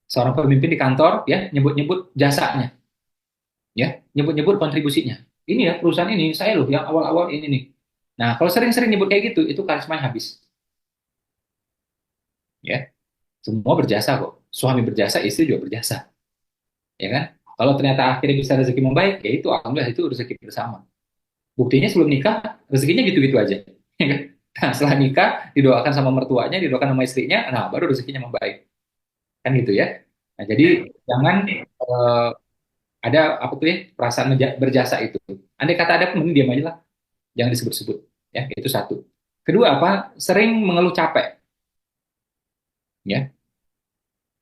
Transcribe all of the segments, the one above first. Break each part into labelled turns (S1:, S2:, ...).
S1: Seorang pemimpin di kantor ya nyebut-nyebut jasanya, ya, nyebut-nyebut kontribusinya. Ini ya perusahaan ini saya loh yang awal-awal ini nih. Nah, kalau sering-sering nyebut kayak gitu, itu karisma habis, ya. Semua berjasa kok. Suami berjasa, istri juga berjasa, ya kan? Kalau ternyata akhirnya bisa rezeki membaik, ya itu alhamdulillah itu rezeki bersama. Buktinya sebelum nikah rezekinya gitu-gitu aja, ya kan? Nah, setelah nikah didoakan sama mertuanya, didoakan sama istrinya, nah baru rezekinya membaik, kan gitu ya. Nah, jadi jangan ada apa tuh ya perasaan berjasa itu. Andai kata ada pun mending diam aja lah, jangan disebut-sebut. Ya, itu satu. Kedua apa? Sering mengeluh capek. Ya,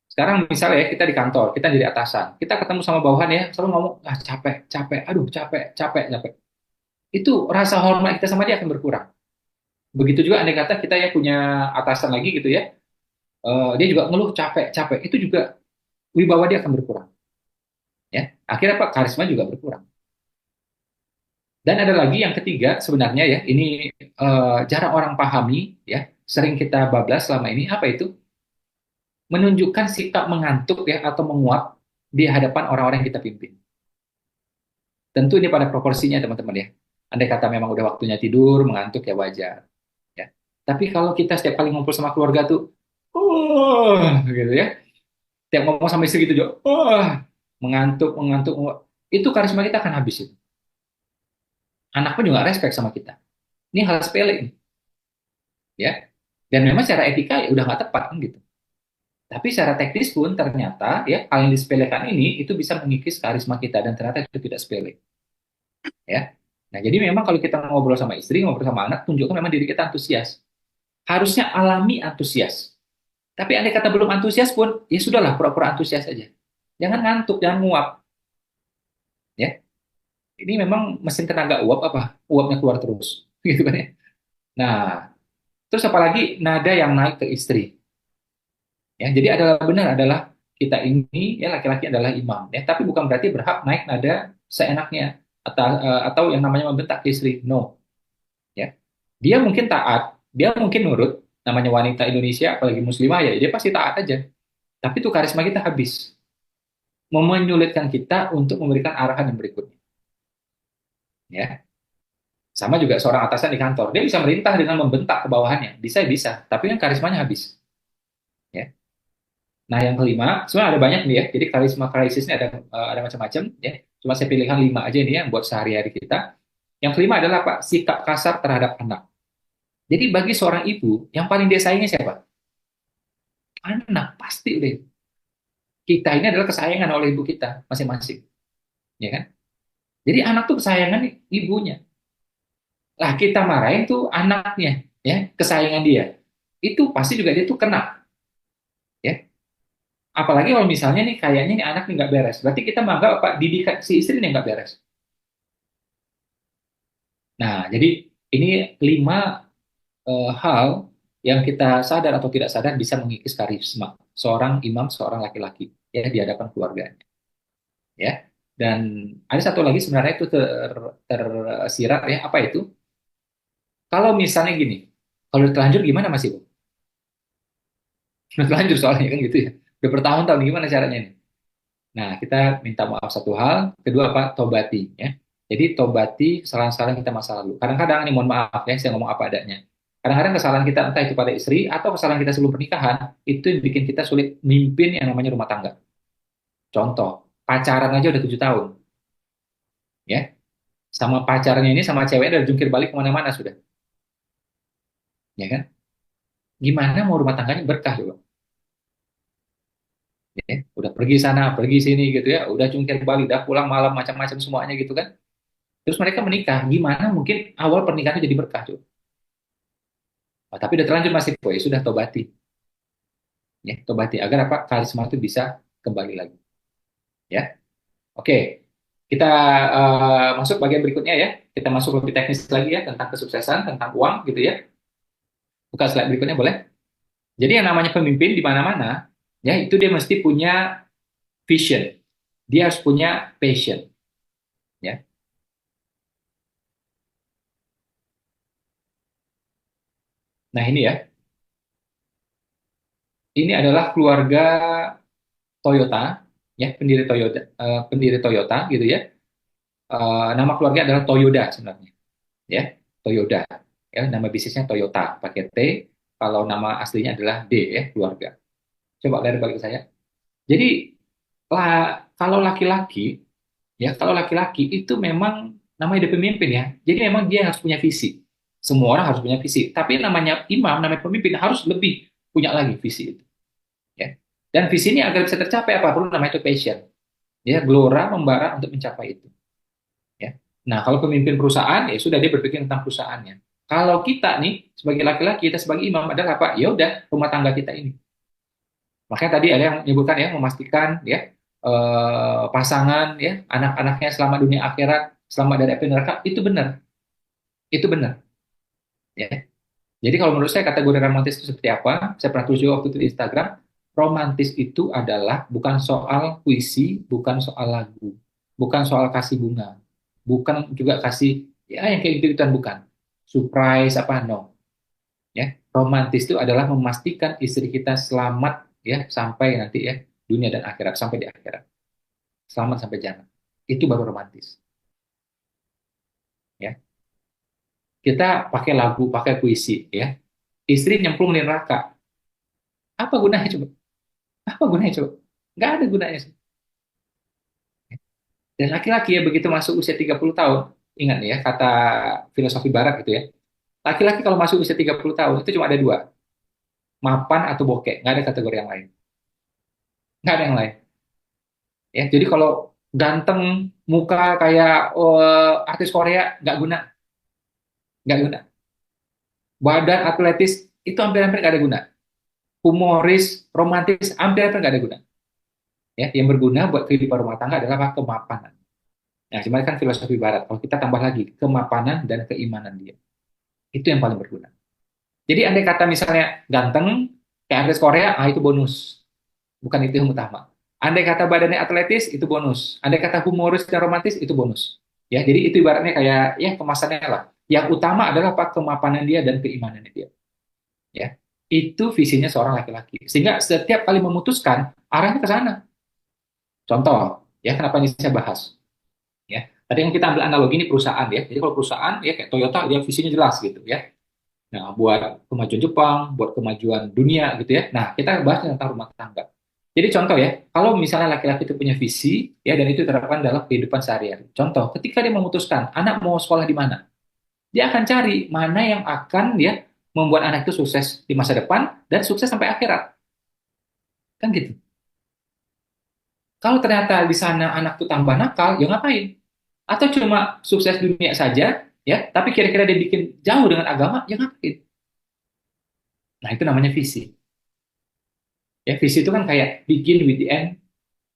S1: sekarang misalnya ya kita di kantor, kita jadi atasan, kita ketemu sama bawahan ya, selalu ngomong ah capek, capek, aduh capek, capek, capek. Itu rasa hormat kita sama dia akan berkurang. Begitu juga andai kata kita ya punya atasan lagi gitu ya, dia juga ngeluh capek, capek. Itu juga wibawa dia akan berkurang. Ya, akhirnya Pak karisma juga berkurang. Dan ada lagi yang ketiga sebenarnya ya, ini jarang orang pahami ya, sering kita bablas selama ini apa itu? Menunjukkan sikap mengantuk ya atau menguap di hadapan orang-orang yang kita pimpin. Tentu ini pada proporsinya teman-teman ya. Andai kata memang udah waktunya tidur, mengantuk ya wajar ya. Tapi kalau kita setiap kali ngumpul sama keluarga tuh, gitu ya. Tiap ngomong sama istri gitu juga, mengantuk, mengantuk, itu karisma kita akan habis itu. Anak pun juga respect sama kita. Ini hal sepele ini, ya. Dan memang secara etika ya udah nggak tepat kan gitu. Tapi secara teknis pun ternyata ya hal yang disepelekan ini itu bisa mengikis karisma kita dan ternyata itu tidak sepele, ya. Nah, jadi memang kalau kita ngobrol sama istri, ngobrol sama anak, tunjukkan memang diri kita antusias. Harusnya alami antusias. Tapi andai kata belum antusias pun, ya sudahlah pura-pura antusias aja. Jangan ngantuk, jangan nguap, ya. Ini memang mesin tenaga uap apa? Uapnya keluar terus, gitu kan ya. Nah, terus apalagi nada yang naik ke istri. Ya, jadi adalah benar adalah kita ini ya laki-laki adalah imam ya, tapi bukan berarti berhak naik nada seenaknya atau yang namanya membentak istri. No, ya. Dia mungkin taat, dia mungkin nurut, namanya wanita Indonesia apalagi muslimah ya, dia pasti taat aja. Tapi itu karisma kita habis, menyulitkan kita untuk memberikan arahan yang berikutnya, ya. Sama juga seorang atasan di kantor, dia bisa merintah dengan membentak ke bawahannya, bisa bisa, tapi kan karismanya habis, ya. Nah, yang kelima, sebenarnya ada banyak nih ya. Jadi karisma krisis ini ada macam-macam ya. Cuma saya pilihkan lima aja nih yang buat sehari-hari kita. Yang kelima adalah Pak, sikap kasar terhadap anak. Jadi bagi seorang ibu, yang paling dia sayangi siapa? Anak, pasti udah. Kita ini adalah kesayangan oleh ibu kita masing-masing, ya kan? Jadi anak tuh kesayangan ibunya. Lah kita marahin tuh anaknya, ya, kesayangan dia. Itu pasti juga dia tuh kena, ya. Apalagi kalau misalnya nih kayaknya nih anak nih nggak beres, berarti kita menganggap apa didikan si istri nih nggak beres. Nah, jadi ini lima hal yang kita sadar atau tidak sadar bisa mengikis karisma seorang imam, seorang laki-laki ya di hadapan keluarganya, ya. Dan ada satu lagi sebenarnya itu tersirat ya, apa itu? Kalau misalnya gini, kalau udah terlanjur gimana Mas Ibu? Udah terlanjur soalnya kan gitu ya. Udah bertahun-tahun gimana caranya nih? Nah, kita minta maaf satu hal, kedua apa? Tobati ya. Jadi tobati kesalahan-kesalahan kita masa lalu. Kadang-kadang ini mohon maaf ya, saya ngomong apa adanya. Kadang-kadang kesalahan kita entah itu pada istri atau kesalahan kita sebelum pernikahan itu yang bikin kita sulit mimpin yang namanya rumah tangga. Contoh, pacaran aja udah 7 tahun, ya. Sama pacarnya ini sama ceweknya udah jungkir balik kemana-mana sudah, ya kan? Gimana mau rumah tangganya berkah coba? Ya, udah pergi sana, pergi sini gitu ya, udah jungkir balik, udah pulang malam macam-macam semuanya gitu kan? Terus mereka menikah, gimana mungkin awal pernikahan itu jadi berkah coba? Oh, tapi udah terlanjur masih ya sudah tobati, ya tobati agar apa karisma itu bisa kembali lagi, ya. Oke, kita masuk bagian berikutnya ya. Kita masuk lebih teknis lagi ya tentang kesuksesan, tentang uang gitu ya. Buka slide berikutnya boleh. Jadi yang namanya pemimpin di mana-mana, ya itu dia mesti punya vision, dia harus punya passion, ya. Nah ini ya, ini adalah keluarga Toyota, ya pendiri Toyota gitu ya. Nama keluarga adalah Toyoda sebenarnya, ya Toyoda. Ya, nama bisnisnya Toyota pakai T. Kalau nama aslinya adalah D ya keluarga. Coba lihat balik ke saya. Jadi kalau laki-laki kalau laki-laki itu memang namanya dia pemimpin ya. Jadi memang dia harus punya visi. Semua orang harus punya visi. Tapi namanya imam, namanya pemimpin harus lebih punya lagi visi itu. Ya. Dan visi ini agar bisa tercapai apa perlu namanya itu passion. Ya, gelora membara untuk mencapai itu. Ya. Nah, kalau pemimpin perusahaan ya sudah dia berpikir tentang perusahaannya. Kalau kita nih sebagai laki-laki kita sebagai imam adalah apa? Ya udah rumah tangga kita ini. Makanya tadi ada yang menyebutkan ya memastikan ya pasangan ya anak-anaknya selama dunia akhirat, selama dari api neraka itu benar ya. Jadi kalau menurut saya kategori romantis itu seperti apa? Saya pernah tulis juga waktu itu di Instagram. Romantis itu adalah bukan soal puisi, bukan soal lagu, bukan soal kasih bunga, bukan juga kasih ya yang kayak gitu-gituan bukan. Surprise apa no. Ya, romantis itu adalah memastikan istri kita selamat ya sampai nanti ya dunia dan akhirat sampai di akhirat. Selamat sampai jannah. Itu baru romantis ya. Kita pakai lagu, pakai puisi ya. Istri nyemplung di neraka. Apa gunanya coba? Apa gunanya coba? Nggak ada gunanya. Dan laki-laki ya begitu masuk usia 30 tahun, ingat nih ya kata filosofi barat gitu ya. Laki-laki kalau masuk usia 30 tahun itu cuma ada dua, mapan atau bokeh, nggak ada kategori yang lain. Nggak ada yang lain. Ya, jadi kalau ganteng, muka kayak artis Korea, nggak guna. Badan atletis, itu hampir-hampir nggak ada guna. Humoris, romantis, hampir-hampir nggak ada guna. Ya, yang berguna buat kehidupan rumah tangga adalah apa? Kemapanan. Nah, cuman kan filosofi barat. Kalau kita tambah lagi, kemapanan dan keimanan dia. Itu yang paling berguna. Jadi andai kata misalnya ganteng, kayak artis Korea, itu bonus. Bukan itu yang utama. Andai kata badannya atletis, itu bonus. Andai kata humoris dan romantis, itu bonus. Ya, jadi itu ibaratnya kayak ya kemasannya lah. Yang utama adalah apa kemapanan dia dan keimanannya dia. Ya, itu visinya seorang laki-laki. Sehingga setiap kali memutuskan arahnya ke sana. Contoh, ya kenapa ini saya bahas? Ya, tadi yang kita ambil analogi ini perusahaan ya. Jadi kalau perusahaan ya kayak Toyota dia visinya jelas gitu ya. Nah, buat kemajuan Jepang, buat kemajuan dunia gitu ya. Nah, kita bahas tentang rumah tangga. Jadi contoh ya, kalau misalnya laki-laki itu punya visi ya dan itu diterapkan dalam kehidupan sehari-hari. Contoh, ketika dia memutuskan anak mau sekolah di mana, dia akan cari mana yang akan dia membuat anak itu sukses di masa depan dan sukses sampai akhirat. Kan gitu. Kalau ternyata di sana anak tuh tambah nakal, ya ngapain? Atau cuma sukses dunia saja, ya, tapi kira-kira dia bikin jauh dengan agama, ya ngapain? Nah, itu namanya visi. Ya, visi itu kan kayak begin with the end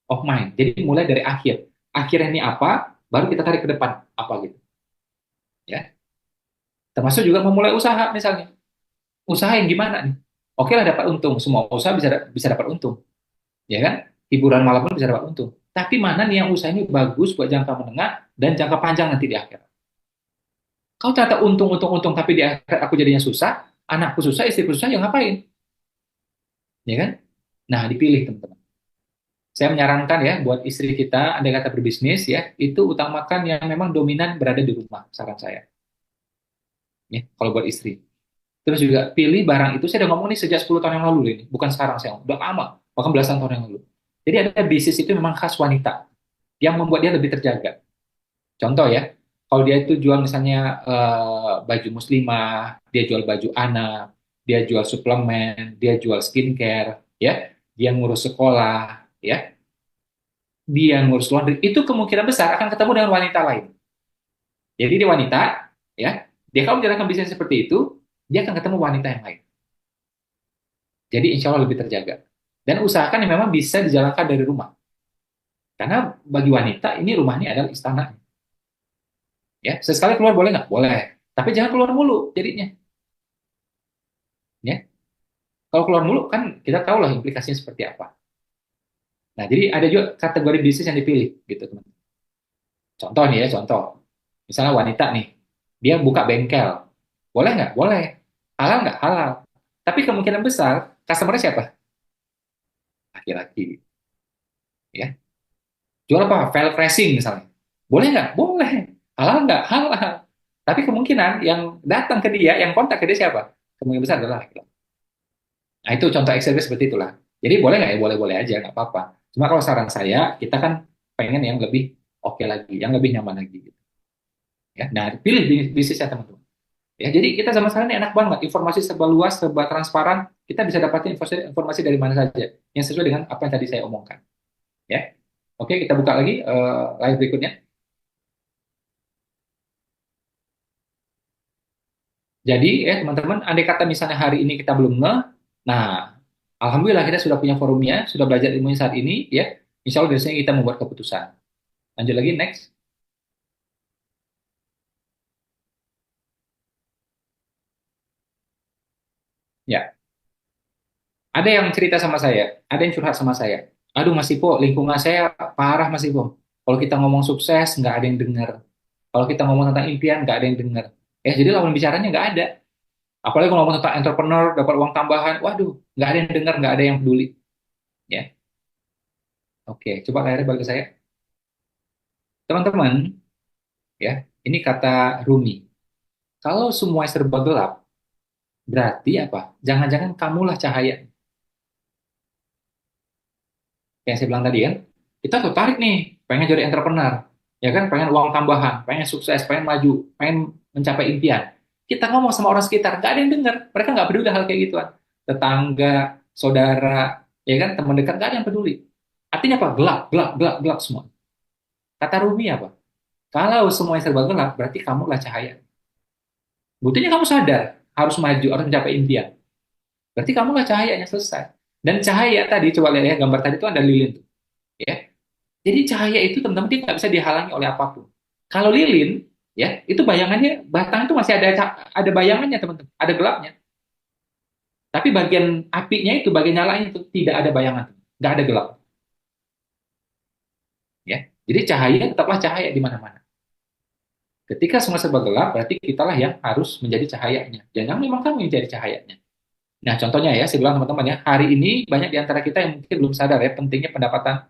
S1: of mind. Jadi mulai dari akhir. Akhirnya ini apa, baru kita tarik ke depan apa gitu. Ya, termasuk juga memulai usaha misalnya. Usaha yang gimana nih? Oke lah dapat untung, semua usaha bisa dapat untung, ya kan? Hiburan malam pun bisa dapat untung. Tapi mana nih yang usaha ini bagus buat jangka menengah dan jangka panjang nanti di akhir. Kalau ternyata untung, tapi di akhir aku jadinya susah, anakku susah, istriku susah, ya ngapain? Ya kan? Nah, dipilih teman-teman. Saya menyarankan ya buat istri kita, andai kata berbisnis ya, itu utamakan yang memang dominan berada di rumah, saran saya. Ya, kalau buat istri. Terus juga pilih barang itu, saya udah ngomong nih sejak 10 tahun yang lalu ini, bukan sekarang saya, udah lama, bahkan belasan tahun yang lalu. Jadi ada bisnis itu memang khas wanita, yang membuat dia lebih terjaga. Contoh ya, kalau dia itu jual misalnya baju muslimah, dia jual baju anak, dia jual suplemen, dia jual skincare, ya, dia ngurus sekolah, ya, dia ngurus laundry, itu kemungkinan besar akan ketemu dengan wanita lain. Jadi dia wanita, ya, dia kalau menjalankan bisnis seperti itu, dia akan ketemu wanita yang lain. Jadi insya Allah lebih terjaga. Dan usahakan yang memang bisa dijalankan dari rumah. Karena bagi wanita ini rumahnya adalah istana. Ya, sesekali keluar boleh nggak? Boleh. Tapi jangan keluar mulu jadinya. Ya, kalau keluar mulu kan kita tahu lah implikasinya seperti apa. Nah, jadi ada juga kategori bisnis yang dipilih gitu teman. Contoh nih ya, contoh. Misalnya wanita nih, dia buka bengkel. Boleh nggak? Boleh. Halal nggak? Halal. Tapi kemungkinan besar customer-nya siapa? Laki-laki. Ya, jual apa? File tracing misalnya. Boleh nggak? Boleh. Halal nggak? Halal. Tapi kemungkinan yang datang ke dia, yang kontak ke dia siapa? Kemungkinan besar adalah laki-laki. Nah, itu contoh Excel seperti itulah. Jadi boleh nggak ya? Boleh-boleh aja, nggak apa-apa. Cuma kalau saran saya, kita kan pengen yang lebih oke lagi, yang lebih nyaman lagi. Gitu. Ya, nah pilih bisnisnya teman-teman. Ya, jadi kita zaman sekarang ini enak banget, informasi serba luas, serba transparan. Kita bisa dapatin informasi dari mana saja, yang sesuai dengan apa yang tadi saya omongkan. Ya, oke, kita buka lagi slide berikutnya. Jadi ya teman-teman, andai kata misalnya hari ini kita belum nah alhamdulillah kita sudah punya forumnya, sudah belajar ilmunya saat ini, ya. Insya Allah dari sini kita membuat keputusan. Lanjut lagi, next. Ya, ada yang cerita sama saya, ada yang curhat sama saya. Aduh Mas Ipo, lingkungan saya parah Mas Ipo. Kalau kita ngomong sukses, nggak ada yang dengar. Kalau kita ngomong tentang impian, nggak ada yang dengar. Ya, jadi lawan bicaranya nggak ada. Apalagi kalau ngomong tentang entrepreneur, dapat uang tambahan, waduh, nggak ada yang dengar, nggak ada yang peduli. Ya, oke, coba layarnya balik ke saya. Teman-teman, ya, ini kata Rumi. Kalau semua serba gelap, berarti apa? Jangan-jangan kamulah cahaya. Yang saya bilang tadi kan, kita tertarik nih, pengen jadi entrepreneur, ya kan, pengen uang tambahan, pengen sukses, pengen maju, pengen mencapai impian. Kita ngomong sama orang sekitar, gak ada yang dengar, mereka nggak peduli hal kayak gituan. Tetangga, saudara, ya kan, teman dekat, gak ada yang peduli. Artinya apa? Gelap, gelap, gelap, gelap semua. Kata Rumi apa? Kalau semuanya serba gelap, berarti kamulah cahaya. Buktinya kamu sadar, harus maju, harus mencapai impian. Berarti kamulah cahayanya, selesai. Dan cahaya tadi, coba lihat ya, gambar tadi itu ada lilin tuh. Ya, jadi cahaya itu teman-teman dia nggak bisa dihalangi oleh apapun. Kalau lilin, ya itu bayangannya batang itu masih ada bayangannya teman-teman, ada gelapnya. Tapi bagian apinya itu, bagian nyalanya itu tidak ada bayangan, nggak ada gelap. Ya, jadi cahaya tetaplah cahaya di mana-mana. Ketika semua serba gelap, berarti kitalah yang harus menjadi cahayanya. Jangan memang kamu yang menjadi cahayanya. Nah, contohnya ya, saya bilang teman-teman ya, hari ini banyak di antara kita yang mungkin belum sadar ya pentingnya pendapatan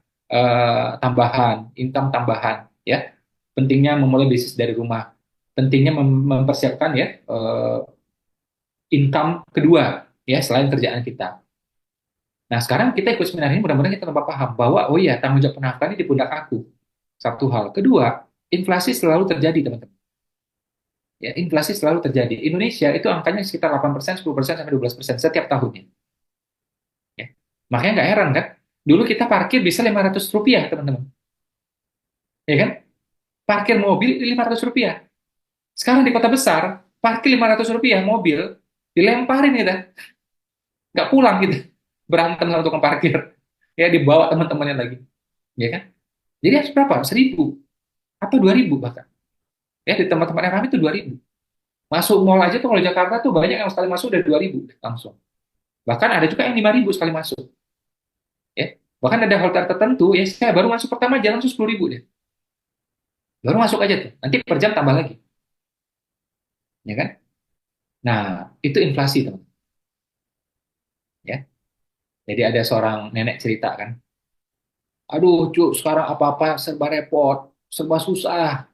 S1: tambahan, income tambahan, ya, pentingnya memulai bisnis dari rumah, pentingnya mempersiapkan ya income kedua ya selain kerjaan kita. Nah sekarang kita ikut seminar ini mudah-mudahan kita tambah paham bahwa oh iya tanggung jawab penafkahan ini di pundak aku. Satu hal. Kedua, inflasi selalu terjadi teman-teman. Ya, inflasi selalu terjadi. Indonesia itu angkanya sekitar 8%, 10% sampai 12% setiap tahunnya. Ya. Makanya nggak heran kan? Dulu kita parkir bisa Rp500, teman-teman. Ya kan? Parkir mobil Rp500. Sekarang di kota besar, parkir Rp500 mobil, dilemparin kita, nggak pulang gitu, berantem sama tukang parkir, ya dibawa teman-temannya lagi, ya kan? Jadi harus berapa? 1.000 atau 2.000 bahkan, ya di tempat-tempat yang ramai itu 2.000. Masuk mall aja tuh kalau Jakarta tuh banyak yang sekali masuk udah 2.000 langsung. Bahkan ada juga yang 5.000 sekali masuk, ya. Bahkan ada hotel tertentu, ya saya baru masuk pertama jalan tuh 10.000 deh, baru masuk aja tuh, nanti per jam tambah lagi, ya kan? Nah itu inflasi teman, ya. Jadi ada seorang nenek cerita kan, aduh, Cuk, sekarang apa-apa serba repot, serba susah.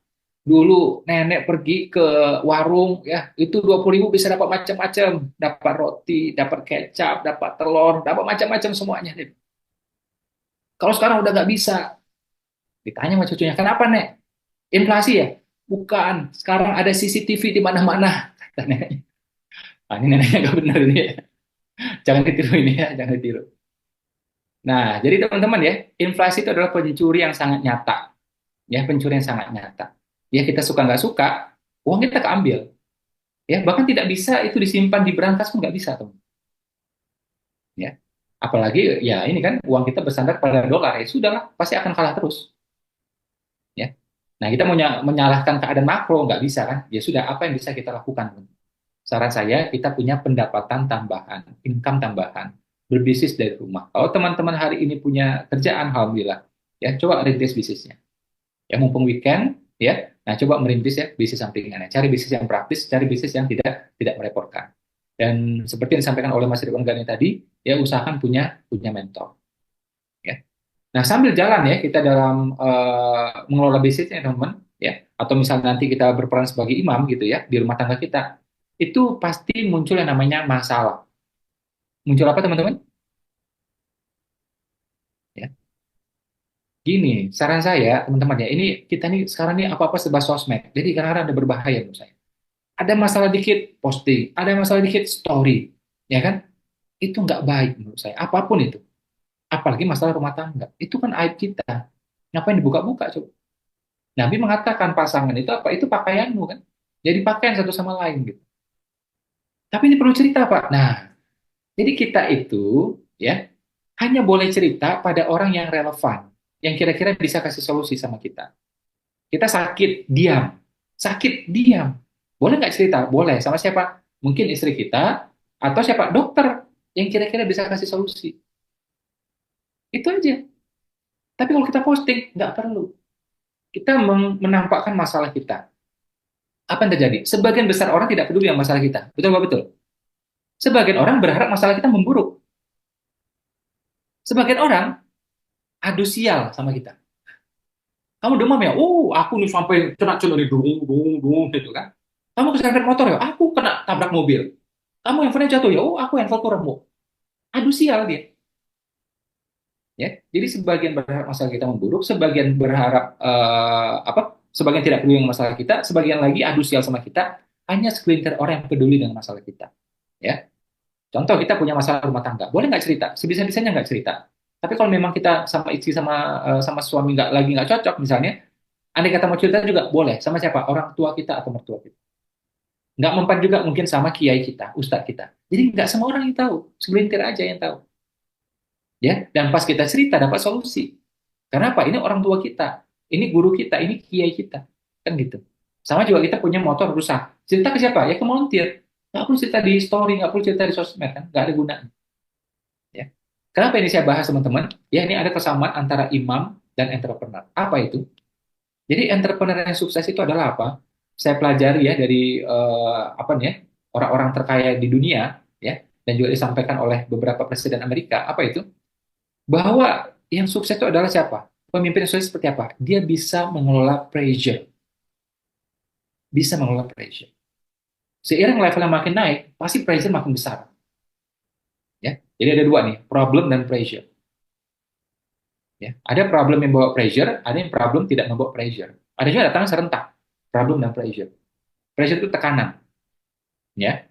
S1: Dulu nenek pergi ke warung, ya, itu 20.000 bisa dapat macam-macam. Dapat roti, dapat kecap, dapat telur, dapat macam-macam semuanya. Kalau sekarang udah nggak bisa. Ditanya sama cucunya, kenapa, Nek? Inflasi ya? Bukan, sekarang ada CCTV di mana-mana. Kata neneknya. Ah, ini neneknya nggak benar ini ya. Jangan ditiru ini ya, jangan ditiru. Nah, jadi teman-teman ya, inflasi itu adalah pencuri yang sangat nyata. Ya, pencurian yang sangat nyata. Ya, kita suka nggak suka, uang kita keambil. Ya, bahkan tidak bisa itu disimpan di brankas pun nggak bisa, teman. Ya, apalagi ya ini kan uang kita bersandar pada dolar, ya sudahlah, pasti akan kalah terus. Ya, nah kita mau menyalahkan keadaan makro nggak bisa kan? Ya sudah, apa yang bisa kita lakukan, teman? Saran saya, kita punya pendapatan tambahan, income tambahan, berbisnis dari rumah. Kalau teman-teman hari ini punya kerjaan, alhamdulillah, ya coba rintis bisnisnya. Ya mumpung weekend, ya, nah coba merintis ya bisnis sampingan. Cari bisnis yang praktis, cari bisnis yang tidak merepotkan. Dan seperti yang disampaikan oleh Mas Ridwan Ghani tadi, ya usahakan punya mentor. Ya. Nah, sambil jalan ya kita dalam mengelola bisnisnya teman-teman ya, atau misalnya nanti kita berperan sebagai imam gitu ya di rumah tangga kita, itu pasti muncul yang namanya masalah. Muncul apa teman-teman? Ya, gini, saran saya teman-teman ya, ini kita nih sekarang nih apa-apa serba sosmed, jadi kadang-kadang ada berbahaya menurut saya. Ada masalah dikit posting, ada masalah dikit story, ya kan? Itu nggak baik menurut saya. Apapun itu, apalagi masalah rumah tangga, itu kan aib kita. Ngapain dibuka-buka coba? Nabi mengatakan pasangan itu apa? Itu pakaianmu kan? Jadi pakaian satu sama lain gitu. Tapi ini perlu cerita Pak. Nah, jadi kita itu ya hanya boleh cerita pada orang yang relevan, yang kira-kira bisa kasih solusi sama kita. Kita sakit, diam. Sakit, diam. Boleh nggak cerita? Boleh. Sama siapa? Mungkin istri kita, atau siapa? Dokter, yang kira-kira bisa kasih solusi. Itu aja. Tapi kalau kita posting, nggak perlu. Kita menampakkan masalah kita. Apa yang terjadi? Sebagian besar orang tidak peduli dengan masalah kita. Betul nggak betul? Sebagian orang berharap masalah kita memburuk. Sebagian orang adu sial sama kita. Kamu demam ya? Oh, aku nih sampai kena di dung, gitu kan. Kamu keserempet motor ya? Aku kena tabrak mobil. Kamu handphonenya jatuh ya? Oh, aku handphone remuk. Adu sial dia. Ya, jadi sebagian berharap masalah kita memburuk, sebagian berharap apa? Sebagian tidak peduli dengan masalah kita, sebagian lagi adu sial sama kita. Hanya segelintir orang yang peduli dengan masalah kita. Ya, contoh kita punya masalah rumah tangga, boleh nggak cerita? Sebisa-bisanya nggak cerita. Tapi kalau memang kita sama istri sama suami nggak cocok misalnya, andai kata mau cerita juga boleh. Sama siapa? Orang tua kita atau mertua kita. Nggak mempan juga mungkin sama kiai kita, ustadz kita. Jadi nggak semua orang yang tahu, segelintir aja yang tahu. Ya, dan pas kita cerita dapat solusi. Karena apa? Ini orang tua kita, ini guru kita, ini kiai kita, kan gitu. Sama juga kita punya motor rusak. Cerita ke siapa? Ya ke montir. Nggak perlu cerita di story, nggak perlu cerita di sosmed kan, nggak ada gunanya. Ya. Kenapa ini saya bahas teman-teman? Ya ini ada kesamaan antara imam dan entrepreneur. Apa itu? Jadi entrepreneur yang sukses itu adalah apa? Saya pelajari ya dari apa nih ya, orang-orang terkaya di dunia ya, dan juga disampaikan oleh beberapa presiden Amerika. Apa itu? Bahwa yang sukses itu adalah siapa? Pemimpin yang sukses seperti apa? Dia bisa mengelola pressure, bisa mengelola pressure. Seiring levelnya makin naik, pasti pressure makin besar. Ya, jadi ada dua nih, problem dan pressure. Ya, ada problem yang bawa pressure, ada yang problem tidak membawa pressure. Ada juga datang serentak, problem dan pressure. Pressure itu tekanan, ya.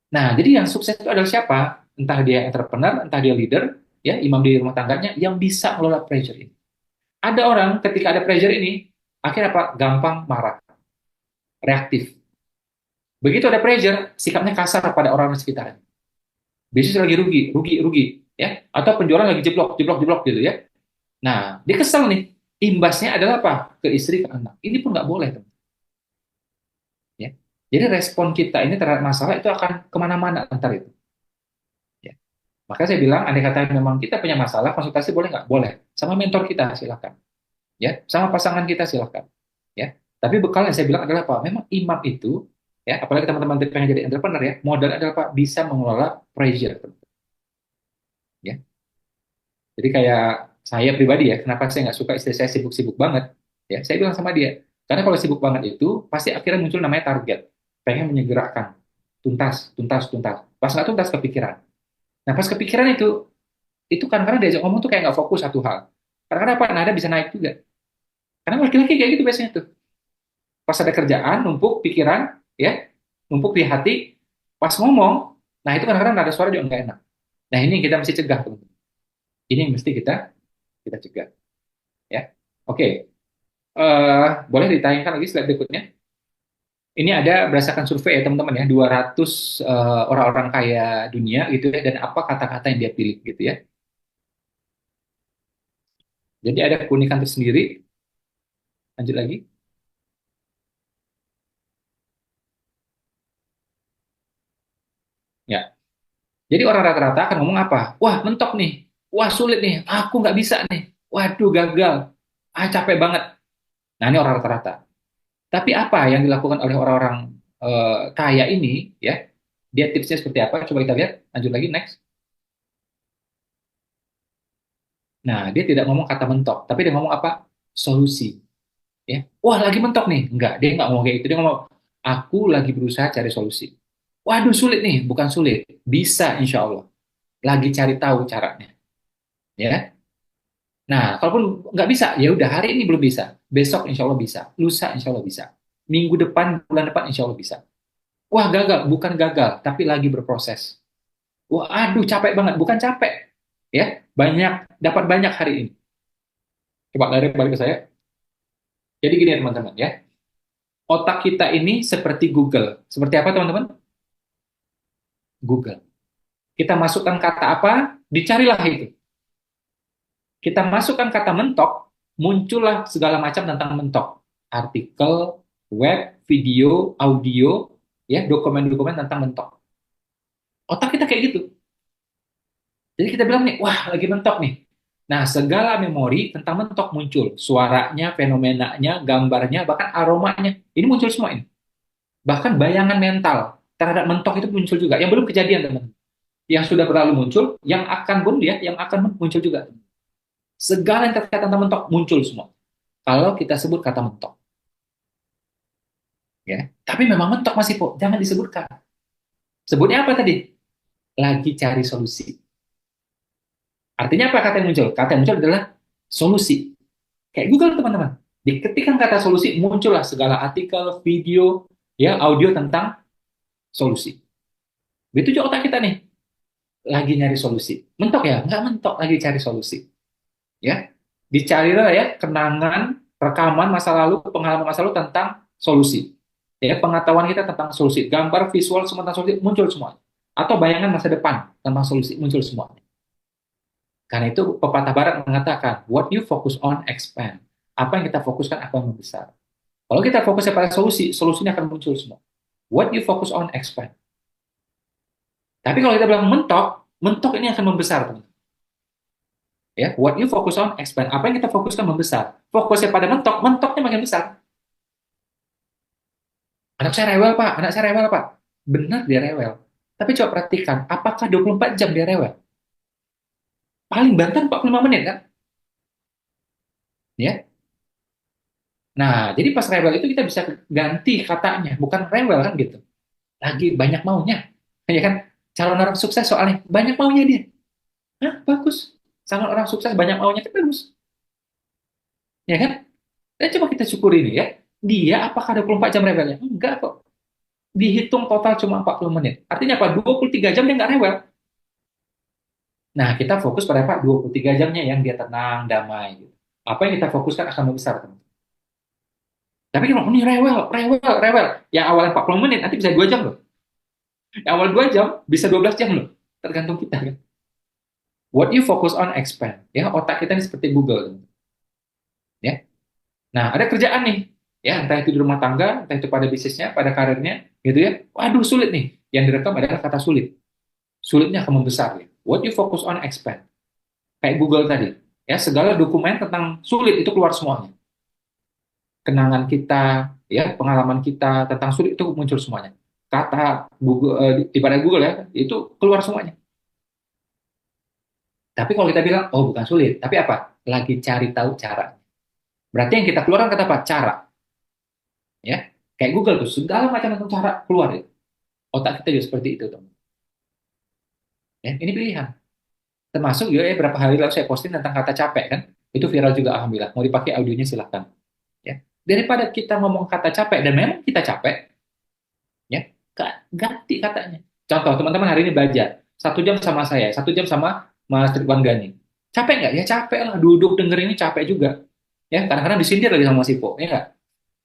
S1: Nah, jadi yang sukses itu adalah siapa? Entah dia entrepreneur, entah dia leader, ya, imam di rumah tangganya yang bisa mengelola pressure ini. Ada orang ketika ada pressure ini, akhirnya apa? Gampang marah, reaktif. Begitu ada pressure, sikapnya kasar pada orang di sekitarnya. Bisnis lagi rugi, rugi, rugi, ya. Atau penjualan lagi jeblok, jeblok, jeblok gitu ya. Nah, dia kesel nih. Imbasnya adalah apa? Ke istri, ke anak. Ini pun nggak boleh, teman. Ya. Jadi respon kita ini terhadap masalah itu akan kemana-mana antar itu. Ya. Maka saya bilang, andai kata memang kita punya masalah, konsultasi boleh nggak? Boleh. Sama mentor kita, silakan. Ya, sama pasangan kita silakan. Ya. Tapi bekal yang saya bilang adalah apa? Memang imam itu, ya, apalagi teman-teman pengen jadi entrepreneur ya, modal adalah apa? Bisa mengelola pressure. Ya. Jadi kayak saya pribadi ya, kenapa saya nggak suka istri saya sibuk-sibuk banget? Ya, saya bilang sama dia, karena kalau sibuk banget itu pasti akhirnya muncul namanya target, pengen menyegerakan, tuntas, tuntas, tuntas. Pas nggak tuntas kepikiran. Nah pas kepikiran itu kan karena diajak ngomong tuh kayak nggak fokus satu hal. Karena apa? Nada bisa naik juga. Karena laki-laki kayak gitu biasanya tuh. Pas ada kerjaan, numpuk pikiran, ya, numpuk di hati, pas ngomong, nah itu kadang-kadang nada suara juga nggak enak. Nah ini yang kita mesti cegah, teman-teman. Ini yang mesti kita cegah. Ya, oke. Boleh ditayangkan lagi slide berikutnya. Ini ada berdasarkan survei ya teman-teman ya, 200 orang-orang kaya dunia gitu ya, dan apa kata-kata yang dia pilih gitu ya. Jadi ada keunikan tersendiri. Lanjut lagi. Ya. Jadi orang rata-rata akan ngomong apa? Wah, mentok nih. Wah, sulit nih. Aku nggak bisa nih. Waduh, gagal. Ah, capek banget. Nah, ini orang rata-rata. Tapi apa yang dilakukan oleh orang-orang kaya ini, ya? Dia tipsnya seperti apa? Coba kita lihat. Lanjut lagi, next. Nah, dia tidak ngomong kata mentok, tapi dia ngomong apa? Solusi. Ya, wah lagi mentok nih. Enggak, dia nggak ngomong kayak itu. Dia ngomong, aku lagi berusaha cari solusi. Waduh sulit nih, bukan sulit. Bisa insya Allah. Lagi cari tahu caranya. Ya. Nah, kalaupun nggak bisa, ya udah hari ini belum bisa. Besok insya Allah bisa. Lusa insya Allah bisa. Minggu depan, bulan depan insya Allah bisa. Wah gagal, bukan gagal, tapi lagi berproses. Wah, aduh capek banget, bukan capek. Ya, dapat banyak hari ini. Coba lari balik ke saya. Jadi gini ya teman-teman ya. Otak kita ini seperti Google. Seperti apa teman-teman? Google. Kita masukkan kata apa, dicarilah itu. Kita masukkan kata mentok, muncullah segala macam tentang mentok. Artikel, web, video, audio, ya dokumen-dokumen tentang mentok. Otak kita kayak gitu. Jadi kita bilang nih, wah lagi mentok nih. Nah, segala memori tentang mentok muncul. Suaranya, fenomenanya, gambarnya, bahkan aromanya. Ini muncul semua ini. Bahkan bayangan mental terhadap mentok itu muncul juga. Yang belum kejadian, teman-teman. Yang sudah berlalu muncul, yang akan pun ya, yang akan muncul juga. Segala yang terkait tentang mentok muncul semua. Kalau kita sebut kata mentok. Ya. Tapi memang mentok masih kok, jangan disebutkan. Sebutnya apa tadi? Lagi cari solusi. Artinya apa kata yang muncul? Kata yang muncul adalah solusi. Kayak Google teman-teman. Diketikkan kata solusi, muncullah segala artikel, video, ya audio tentang solusi. Begitu juga otak kita nih, lagi nyari solusi. Mentok ya? Nggak mentok, lagi cari solusi. Ya, dicarilah ya kenangan, rekaman masa lalu, pengalaman masa lalu tentang solusi. Ya, pengetahuan kita tentang solusi, gambar, visual, semua tentang solusi muncul semua. Atau bayangan masa depan tentang solusi muncul semua. Karena itu pepatah barat mengatakan, what you focus on expand. Apa yang kita fokuskan akan membesar. Kalau kita fokusnya pada solusi, solusinya akan muncul semua. What you focus on expand. Tapi kalau kita bilang mentok, mentok ini akan membesar, teman. Ya, what you focus on expand. Apa yang kita fokuskan membesar. Fokusnya pada mentok, mentoknya makin besar. Anak saya rewel, Pak. Anak saya rewel, Pak. Benar dia rewel. Tapi coba perhatikan, apakah 24 jam dia rewel? Paling banter 45 menit, kan? Ya. Nah, jadi pas rewel itu kita bisa ganti katanya. Bukan rewel, kan gitu. Lagi banyak maunya. Ya kan? Calon orang sukses soalnya banyak maunya dia. Hah, bagus. Calon orang sukses banyak maunya, kan bagus. Ya kan? Dan coba kita syukuri ini ya. Dia apakah 24 jam rewelnya? Enggak kok. Dihitung total cuma 40 menit. Artinya apa? 23 jam dia nggak rewel. Nah, kita fokus pada apa? 23 jamnya yang dia tenang, damai. Gitu. Apa yang kita fokuskan akan membesar, teman. Tapi kalau ini rewel, rewel, rewel. Yang awalnya 40 menit, nanti bisa 2 jam loh. Yang awal 2 jam, bisa 12 jam loh. Tergantung kita kan. What you focus on expand. Ya, otak kita ini seperti Google, teman. Ya. Nah, ada kerjaan nih. Ya, entah itu di rumah tangga, entah itu pada bisnisnya, pada karirnya, gitu ya. Waduh, sulit nih. Yang direkam adalah kata sulit. Sulitnya akan membesar ya. What you focus on expand. Kayak Google tadi. Ya, segala dokumen tentang sulit itu keluar semuanya. Kenangan kita, ya, pengalaman kita tentang sulit itu muncul semuanya. Kata Google pada Google ya, itu keluar semuanya. Tapi kalau kita bilang, oh bukan sulit, tapi apa? Lagi cari tahu cara. Berarti yang kita keluarkan kata apa? Cara. Ya, kayak Google tuh segala macam tentang cara keluar ya. Otak kita juga seperti itu, teman. Ya, ini pilihan. Termasuk juga ya berapa hari lalu saya posting tentang kata capek kan. Itu viral juga alhamdulillah. Mau dipakai audionya silahkan. Ya. Daripada kita ngomong kata capek dan memang kita capek, ya ganti katanya. Contoh teman-teman hari ini belajar 1 jam sama saya, 1 jam sama Mas Ridwan Gani. Capek nggak? Ya capek lah. Duduk denger ini capek juga. Ya kadang-kadang disindir lagi sama Sipo. Ya nggak?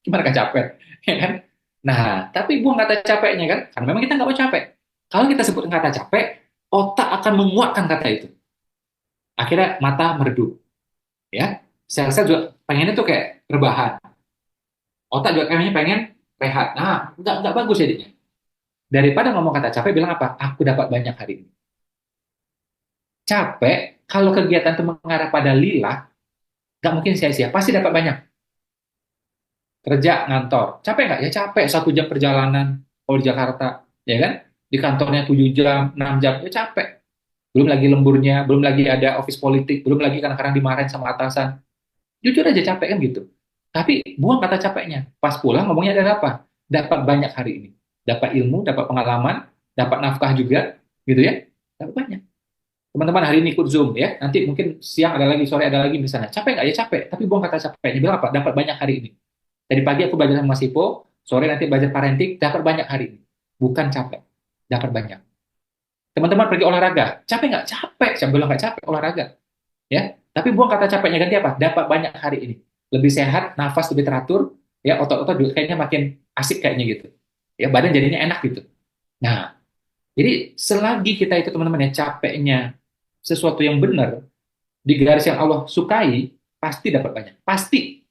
S1: Gimana gak capek? Ya kan? Nah, tapi buang kata capeknya kan, karena memang kita nggak mau capek. Kalau kita sebut kata capek, otak akan menguatkan kata itu. Akhirnya mata meredup, ya. Sel-sel juga pengennya tuh kayak rebahan. Otak juga kayaknya pengen rehat. Nah, nggak bagus jadinya. Daripada ngomong kata capek, bilang apa? Aku dapat banyak hari ini. Capek, kalau kegiatan itu mengarah pada lillah, nggak mungkin sia-sia. Pasti dapat banyak. Kerja, ngantor. Capek nggak? Ya capek. 1 jam perjalanan kalau di Jakarta. Ya kan? Di kantornya 7 jam, 6 jam. Ya capek. belum lagi lemburnya, belum lagi ada office politik, belum lagi kadang-kadang dimarahin sama atasan. Jujur aja capek kan gitu. Tapi buang kata capeknya. Pas pulang ngomongnya ada apa? Dapat banyak hari ini. Dapat ilmu, dapat pengalaman, dapat nafkah juga, gitu ya. Dapat banyak. Teman-teman hari ini ikut Zoom ya. Nanti mungkin siang ada lagi, sore ada lagi misalnya. Capek nggak ya capek, tapi buang kata capeknya. Bilang apa? Dapat banyak hari ini. Tadi pagi aku belajar sama Mas Ipo, sore nanti belajar parenting, dapat banyak hari ini. Bukan capek, dapat banyak. Teman-teman pergi olahraga, capek nggak? Capek. Saya bilang nggak capek olahraga, ya. Tapi buang kata capeknya ganti apa? Dapat banyak hari ini. Lebih sehat, nafas lebih teratur, ya otot-otot juga kayaknya makin asik kayaknya gitu. Ya badan jadinya enak gitu. Nah, jadi selagi kita itu teman-teman ya capeknya sesuatu yang benar di garis yang Allah sukai, pasti dapat banyak. Pasti.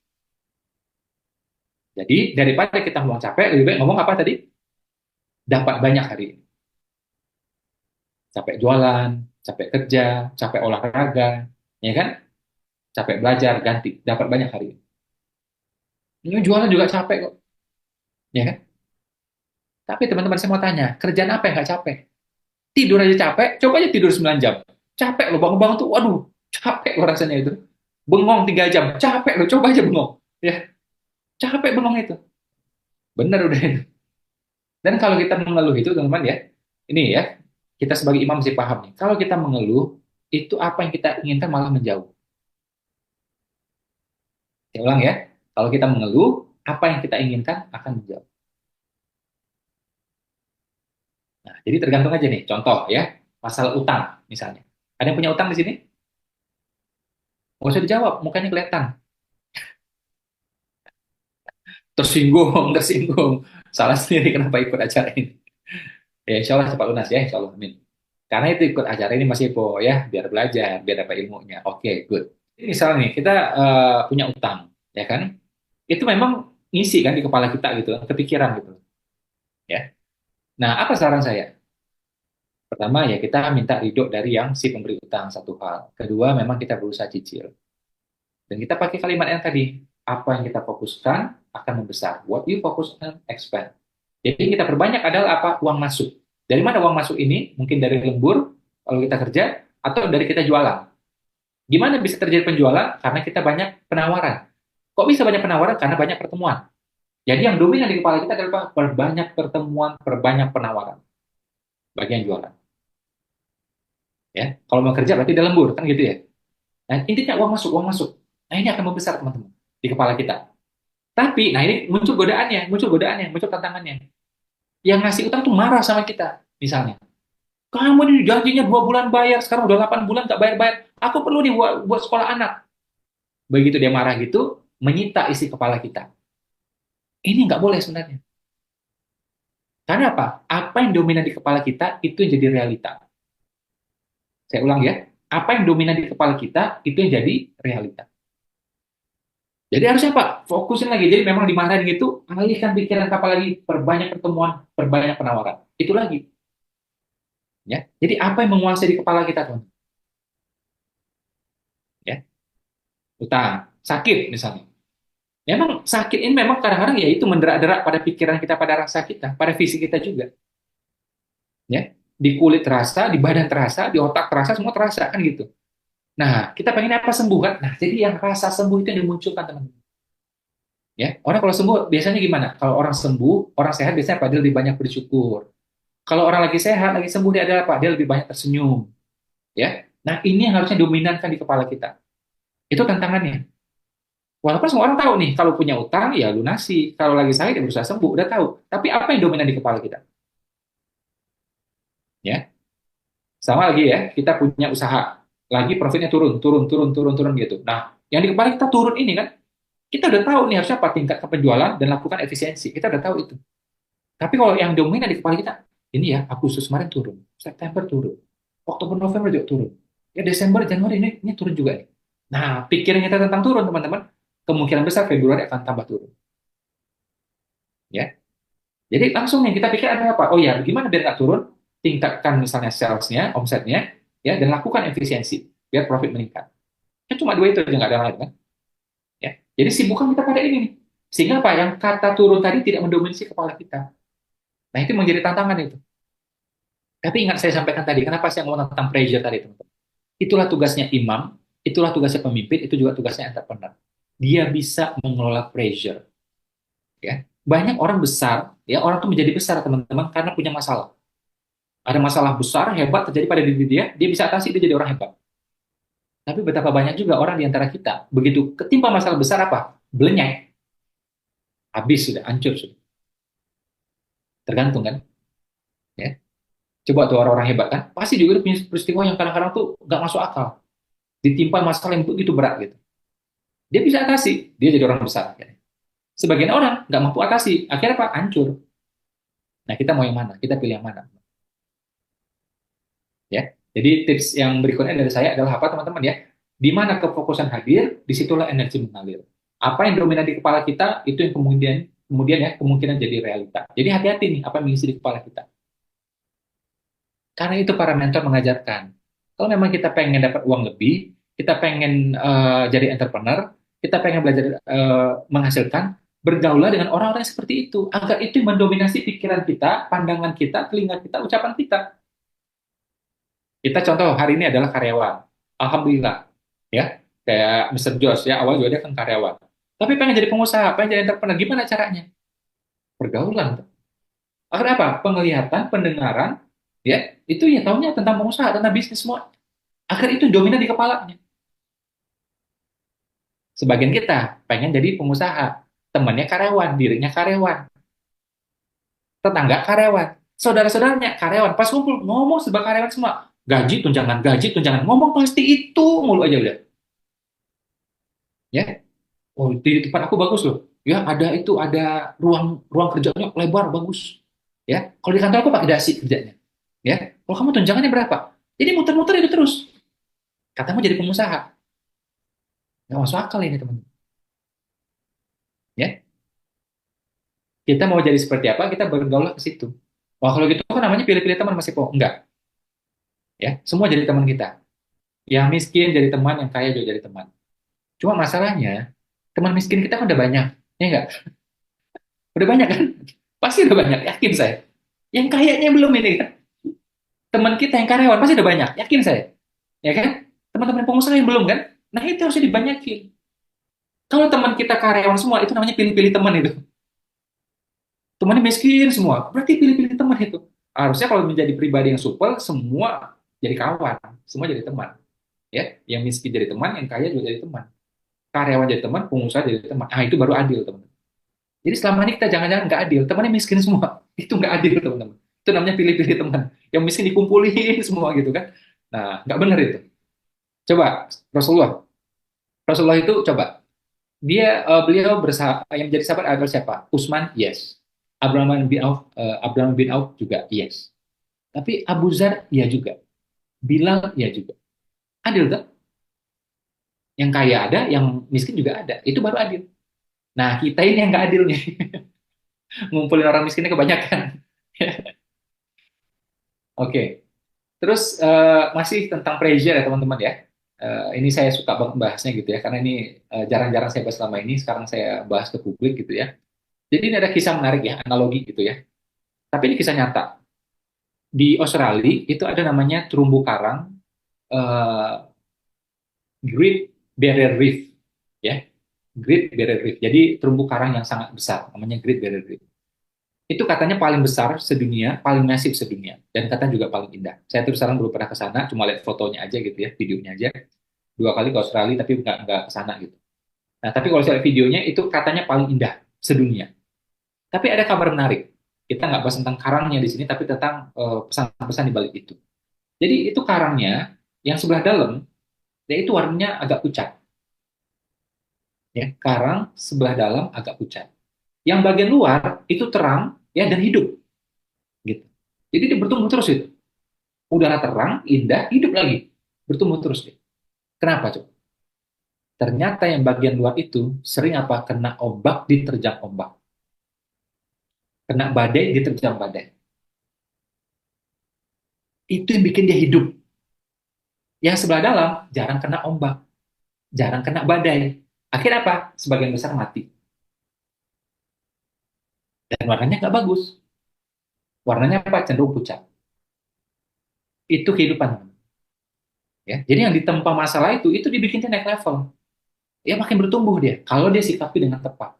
S1: Jadi daripada kita ngomong capek, lebih baik ngomong apa tadi? Dapat banyak hari ini. Capek jualan, capek kerja, capek olahraga, ya kan? Capek belajar, ganti. Dapat banyak hari ini. Ini jualan juga capek kok, ya kan? Tapi teman-teman saya mau tanya, kerjaan apa yang nggak capek? Tidur aja capek, coba aja tidur 9 jam. Capek loh, bangun-bangun tuh, waduh, capek loh rasanya itu. Bengong 3 jam, capek loh, coba aja bengong. Ya, capek bengong itu. Bener udah itu. Dan kalau kita mengeluh itu, teman-teman ya, ini ya, kita sebagai imam mesti paham nih. Kalau kita mengeluh, itu apa yang kita inginkan malah menjauh. Saya ulang ya, kalau kita mengeluh, apa yang kita inginkan akan menjauh. Nah, jadi tergantung aja nih, contoh ya, masalah utang misalnya. Ada yang punya utang di sini? Nggak usah dijawab, mukanya kelihatan. Tersinggung, tersinggung. Salah sendiri kenapa ikut acara ini. Ya, insya Allah cepat lunas ya, insya Allah. Amin. Karena itu ikut acara ini masih po ya, biar belajar, biar dapat ilmunya. Oke, good. Ini misalnya nih, kita punya utang, ya kan? Itu memang ngisi kan di kepala kita gitu, kepikiran gitu, ya. Nah, apa saran saya? Pertama ya kita minta ridho dari yang si pemberi utang satu hal. Kedua, memang kita berusaha cicil. Dan kita pakai kalimat yang tadi, apa yang kita fokuskan akan membesar. What you focus on expand. Jadi kita perbanyak adalah apa? Uang masuk. Dari mana uang masuk ini? Mungkin dari lembur, kalau kita kerja, atau dari kita jualan. Gimana bisa terjadi penjualan? Karena kita banyak penawaran. Kok bisa banyak penawaran? Karena banyak pertemuan. Jadi yang dominan di kepala kita adalah perbanyak pertemuan, perbanyak penawaran. Bagian jualan. Ya, kalau mau kerja berarti ada lembur, kan gitu ya. Nah, intinya uang masuk, uang masuk. Nah, ini akan membesar, teman-teman, di kepala kita. Tapi, nah ini muncul godaannya, muncul tantangannya. Yang ngasih utang tuh marah sama kita, misalnya. Kamu ini janjinya 2 bulan bayar, sekarang udah 8 bulan tak bayar-bayar. Aku perlu nih buat sekolah anak. Begitu dia marah gitu, menyita isi kepala kita. Ini nggak boleh sebenarnya. Karena apa? Apa yang dominan di kepala kita, itu yang jadi realita. Saya ulang ya. Apa yang dominan di kepala kita, itu yang jadi realita. Jadi harusnya apa? Fokusin lagi. Jadi memang dimarahin gitu, alihkan pikiran apa lagi? Perbanyak pertemuan, perbanyak penawaran. Itu lagi. Ya. Jadi apa yang menguasai di kepala kita, teman? Ya. Utang, sakit misalnya. Memang sakit ini memang kadang-kadang ya itu menderak-derak pada pikiran kita, pada rasa kita, pada fisik kita juga. Ya. Di kulit terasa, di badan terasa, di otak terasa, semua terasa kan gitu. Nah, kita pengen apa sembuh kan? Nah, jadi yang rasa sembuh itu yang dimunculkan teman-teman. Ya, orang kalau sembuh biasanya gimana? Kalau orang sembuh, orang sehat biasanya apa? Dia lebih banyak bersyukur. Kalau orang lagi sehat, lagi sembuh dia adalah apa? Dia lebih banyak tersenyum. Ya, nah ini yang harusnya dominankan di kepala kita. Itu tantangannya. Walaupun semua orang tahu nih, kalau punya utang ya lunasi. Kalau lagi sakit ya berusaha sembuh, udah tahu. Tapi apa yang dominan di kepala kita? Ya, sama lagi ya, kita punya usaha, lagi profitnya turun, turun, turun, turun, turun gitu. Nah, yang di kepala kita turun ini kan, kita udah tahu nih harusnya apa tingkat penjualan dan lakukan efisiensi. Kita udah tahu itu. Tapi kalau yang dominan di kepala kita, ini ya, Agustus kemarin turun, September turun, Oktober, November juga turun. Ya Desember, Januari ini turun juga nih. Nah, pikiran kita tentang turun, teman-teman, kemungkinan besar Februari akan tambah turun. Ya, jadi langsung nih kita pikir ada apa? Oh ya, gimana biar nggak turun? Tingkatkan misalnya salesnya, omsetnya, ya, dan lakukan efisiensi biar profit meningkat. Kan cuma dua itu aja nggak ada lain kan? Ya, jadi sibukkan kita pada ini nih. Sehingga apa? Yang kata turun tadi tidak mendominasi kepala kita. Nah, itu menjadi tantangan itu. Tapi ingat saya sampaikan tadi, kenapa saya ngomong tentang pressure tadi, teman-teman? Itulah tugasnya imam, itulah tugasnya pemimpin, itu juga tugasnya entrepreneur. Dia bisa mengelola pressure, ya. Banyak orang besar, ya, orang tuh menjadi besar, teman-teman, karena punya masalah. Ada masalah besar, hebat terjadi pada diri dia bisa atasi, dia jadi orang hebat. Tapi betapa banyak juga orang di antara kita, begitu ketimpa masalah besar apa? Belenyek, habis sudah, hancur sudah. Tergantung kan, ya. Coba tuh orang-orang hebat kan, pasti juga punya peristiwa yang kadang-kadang tuh nggak masuk akal. Ditimpa masalah yang begitu berat gitu. Dia bisa atasi, dia jadi orang besar. Ya. Sebagian orang nggak mampu atasi, akhirnya apa? Hancur. Nah, kita mau yang mana? Kita pilih yang mana? Ya. Jadi tips yang berikutnya dari saya adalah apa, teman-teman ya? Di mana kefokusan hadir, disitulah energi mengalir. Apa yang dominan di kepala kita, itu yang kemudian ya kemungkinan jadi realita. Jadi hati-hati nih apa yang mengisi di kepala kita. Karena itu para mentor mengajarkan. Kalau memang kita pengen dapat uang lebih, kita pengen jadi entrepreneur, kita pengen belajar menghasilkan, bergaulah dengan orang-orang yang seperti itu, agar itu mendominasi pikiran kita, pandangan kita, telinga kita, ucapan kita. Kita contoh hari ini adalah karyawan. Alhamdulillah, ya. Kayak Mr. Josh ya, awal juga dia kan karyawan. Tapi pengen jadi pengusaha, pengen jadi entrepreneur, gimana caranya? Pergaulan. Agar apa? Penglihatan, pendengaran, ya, itu ya tahunya tentang pengusaha, tentang bisnis semua. Agar itu dominan di kepalanya. Sebagian kita pengen jadi pengusaha, temannya karyawan, dirinya karyawan, tetangga karyawan, saudara-saudaranya karyawan. Pas kumpul ngomong sebagai karyawan semua, gaji, tunjangan, ngomong pasti itu mulu aja udah. Ya, oh di tempat aku bagus loh. Ya ada itu, ada ruang ruang kerjanya lebar bagus. Ya, kalau di kantor aku pakai dasi kerjanya. Ya, kalau kamu tunjangannya berapa? Jadi muter-muter itu terus. Katamu jadi pengusaha, nggak masuk akal ini teman-teman. Ya, kita mau jadi seperti apa? Kita bergaul ke situ. Wah kalau gitu kan namanya pilih-pilih teman masih kok enggak, ya semua jadi teman kita. Yang miskin jadi teman, yang kaya juga jadi teman. Cuma masalahnya teman miskin kita kan udah banyak, ya enggak? Udah banyak kan? Pasti udah banyak, yakin saya. Yang kayanya belum ini kan. Teman kita yang karyawan pasti udah banyak, yakin saya. Ya kan? Teman-teman pengusaha yang belum kan? Nah itu harusnya dibanyakin. Kalau teman kita karyawan semua, itu namanya pilih-pilih teman itu. Temannya miskin semua, berarti pilih-pilih teman itu. Harusnya kalau menjadi pribadi yang supel, semua jadi kawan, semua jadi teman. Ya, yang miskin jadi teman, yang kaya juga jadi teman. Karyawan jadi teman, pengusaha jadi teman. Ah itu baru adil teman. Jadi selama ini kita jangan-jangan nggak adil, temannya miskin semua, itu nggak adil teman-teman. Itu namanya pilih-pilih teman. Yang miskin dikumpulin semua gitu kan. Nah, nggak benar itu. Coba Rasulullah, Rasulullah itu coba beliau yang menjadi sahabat adalah siapa? Utsman, yes. Abraham bin Auf juga yes. Tapi Abu Zar ya juga. Bilal ya juga. Adil kan? Yang kaya ada, yang miskin juga ada. Itu baru adil. Nah, kita ini yang nggak adil nih. Ngumpulin orang miskinnya kebanyakan. Oke. Terus masih tentang pressure ya teman-teman ya. Ini saya suka banget bahasnya gitu ya, karena ini jarang-jarang saya bahas selama ini. Sekarang saya bahas ke publik gitu ya. Jadi ini ada kisah menarik ya, analogi gitu ya. Tapi ini kisah nyata. Di Australia itu ada namanya terumbu karang eh, Great Barrier Reef ya. Great Barrier Reef. Jadi terumbu karang yang sangat besar, namanya Great Barrier Reef. Itu katanya paling besar sedunia, paling masif sedunia, dan katanya juga paling indah. Saya terus terang belum pernah ke sana, cuma lihat fotonya aja gitu ya, videonya aja. 2 kali ke Australia, tapi nggak ke sana gitu. Nah, tapi kalau saya lihat videonya, itu katanya paling indah sedunia. Tapi ada kabar menarik. Kita nggak bahas tentang karangnya di sini, tapi tentang pesan-pesan di balik itu. Jadi itu karangnya, yang sebelah dalam, yaitu warnanya agak pucat. Ya, karang sebelah dalam agak pucat. Yang bagian luar itu terang ya dan hidup gitu. Jadi dia bertumbuh terus itu. Udara terang, indah, hidup lagi. Bertumbuh terus dia. Kenapa coba? Ternyata yang bagian luar itu sering apa? Kena ombak, diterjang ombak. Kena badai, diterjang badai. Itu yang bikin dia hidup. Yang sebelah dalam jarang kena ombak, jarang kena badai. Akhirnya apa? Sebagian besar mati. Dan warnanya nggak bagus. Warnanya apa? Cenderung pucat. Itu kehidupan. Ya. Jadi yang ditempa masalah itu dibikin dia naik level. Ya makin bertumbuh dia. Kalau dia sikapi dengan tepat.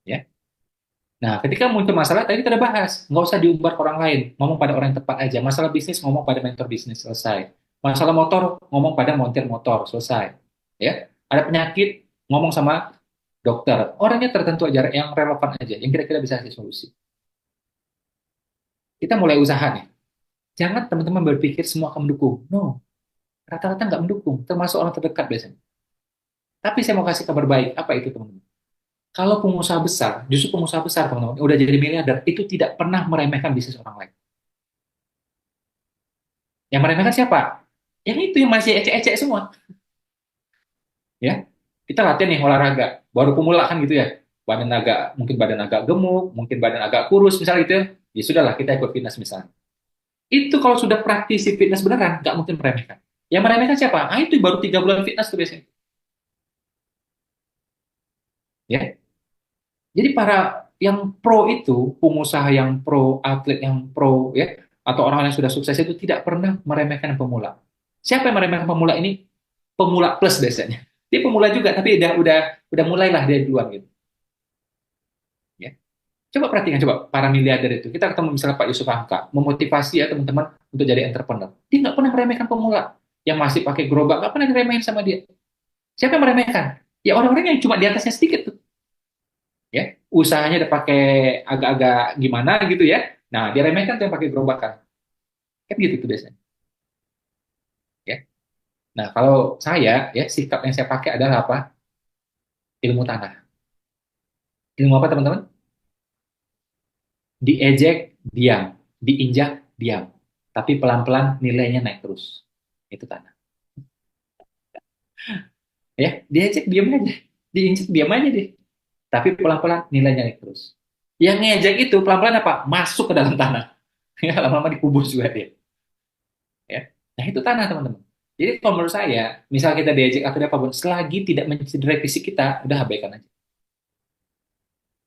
S1: Ya. Nah, ketika muncul masalah, tadi kita udah bahas. Nggak usah diumbar ke orang lain. Ngomong pada orang yang tepat aja. Masalah bisnis, ngomong pada mentor bisnis. Selesai. Masalah motor, ngomong pada montir motor. Selesai. Ya. Ada penyakit, ngomong sama dokter. Orangnya tertentu aja, yang relevan aja. Yang kira-kira bisa kasih solusi. Kita mulai usaha nih. Jangan teman-teman berpikir semua akan mendukung. No. Rata-rata nggak mendukung. Termasuk orang terdekat biasanya. Tapi saya mau kasih kabar baik. Apa itu, teman-teman? Kalau pengusaha besar, justru pengusaha besar, teman-teman, udah jadi miliarder, itu tidak pernah meremehkan bisnis orang lain. Yang meremehkan siapa? Yang itu yang masih ecek-ecek semua, ya. Kita latihan nih olahraga, baru pemula kan gitu ya. Mungkin badan agak gemuk, mungkin badan agak kurus misalnya gitu ya. Ya sudahlah, kita ikut fitness misalnya. Itu kalau sudah praktisi fitness beneran, nggak mungkin meremehkan. Yang meremehkan siapa? Ah, itu baru 3 bulan fitness tuh biasanya. Ya. Jadi para yang pro itu, pengusaha yang pro, atlet yang pro, ya, atau orang yang sudah sukses itu tidak pernah meremehkan pemula. Siapa yang meremehkan pemula ini? Pemula plus biasanya. Dia pemula juga, tapi udah mulailah dia duluan gitu. Ya. Coba perhatikan, coba para miliarder itu. Kita ketemu misalnya Pak Yusuf Hamka, memotivasi ya teman-teman untuk jadi entrepreneur. Dia nggak pernah meremehkan pemula. Yang masih pakai gerobak, nggak pernah diremehin sama dia. Siapa yang meremehkan? Ya orang-orang yang cuma di atasnya sedikit tuh. Ya, usahanya udah pakai agak-agak gimana gitu ya. Nah, diremehkan tuh yang pakai gerobakan. Kan gitu tuh biasanya. Ya. Nah, kalau saya ya sikap yang saya pakai adalah apa? Ilmu tanah. Ilmu apa teman-teman? Diejek diam, diinjak diam. Tapi pelan-pelan nilainya naik terus. Itu tanah. Ya, diejek diam aja. Diinjak diam aja deh. Tapi pelan-pelan nilainya naik terus. Yang ngejek itu pelan-pelan apa? Masuk ke dalam tanah. Ya, lama-lama dikubur juga dia. Ya. Nah, itu tanah, teman-teman. Jadi kalau menurut saya, misal kita diejek atau apapun, selagi tidak mencederai fisik kita, udah abaikan aja.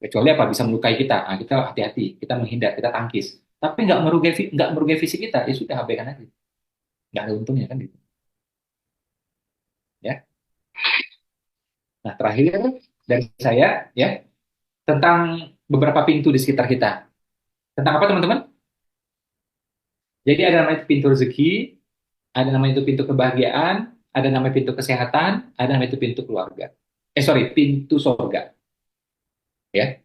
S1: Kecuali apa bisa melukai kita, nah, kita hati-hati, kita menghindar, kita tangkis. Tapi nggak merugai fisik kita, ya sudah abaikan aja. Nggak ada untungnya kan gitu. Ya. Nah, terakhir dari saya ya tentang beberapa pintu di sekitar kita. Tentang apa teman-teman? Jadi ada namanya pintu rezeki, ada namanya itu pintu kebahagiaan, ada namanya pintu kesehatan, ada namanya itu pintu keluarga. Sorry, pintu surga. Ya.